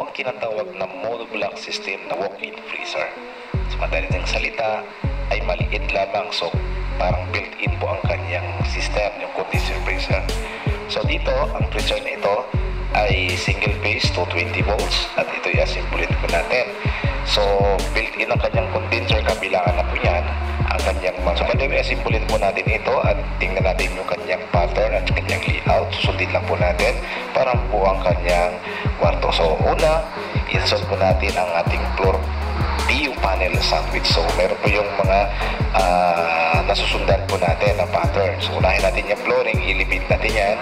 ang kinatawag na monoblock system na walk-in freezer. Sa madaling salita ay maliit lamang, so parang built-in po ang kanyang system, yung condenser freezer. So dito, ang freezer na ito ay single phase 220 volts at ito i-assemble po natin. So built-in ang kanyang condenser, kabilangan na po yan ang kanyang mga. So pwede i-assemble po natin ito at tingnan natin yung kanyang pattern at kanyang layout. Susundin lang po natin para po ang kanyang kwarto. So una, install po natin ang ating floor PU panel sandwich. So meron po yung mga nasusundan po natin na pattern. So unahin natin yung flooring, ilipid natin yan.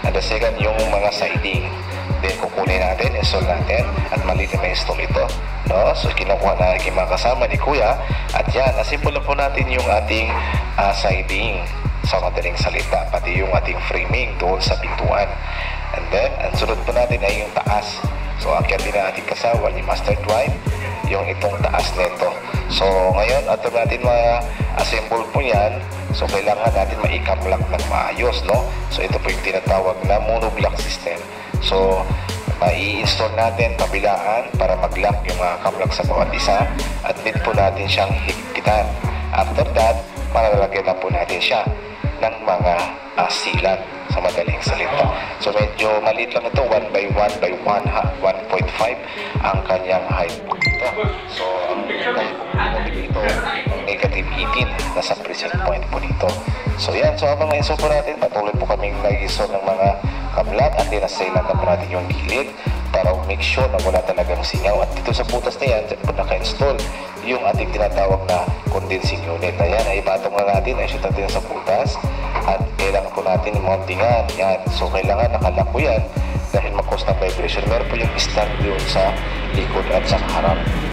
And the second, yung mga siding. Then kukunin natin, install natin at maliit na install ito. No? So kinukuha na yung mga kasama ni Kuya at yan, asimple po natin yung ating siding sa madaling salita, pati yung ating framing doon sa pintuan. And then, ang sunod po natin ay yung taas. So akyatin na ating kasama ni Master Drive yung itong taas nito. So ngayon, ato natin ma-assemble po yan. So kailangan natin ma-camlock ng maayos, no? So ito po yung tinatawag na monoblock system. So i-install natin kabilaan para mag-lock yung mga camlock sa bawat isa at din po natin siyang higpitan. After that, malalagyan na po natin siya ng mga sealant sa madaling salita. So medyo maliit lang ito, 1 by 1 by 1 ha, 1.5 ang kanyang height dito. So ang dito negative 18 nasa present point po dito. So yan, so habang na-install po natin, patuloy po kaming nag-install ng mga kablat at dinasailan na po natin yung gilid para make sure na wala talagang singaw. At dito sa butas na yan, dyan po naka-install yung ating tinatawag na condensing unit. Ayan, ay ipatong na natin, ay shoot natin sa butas at kailangan po natin mountingan. Yan, so kailangan nakalak po yan dahil mag-cause ng vibration. Meron po yung stand doon sa likod at sa harap.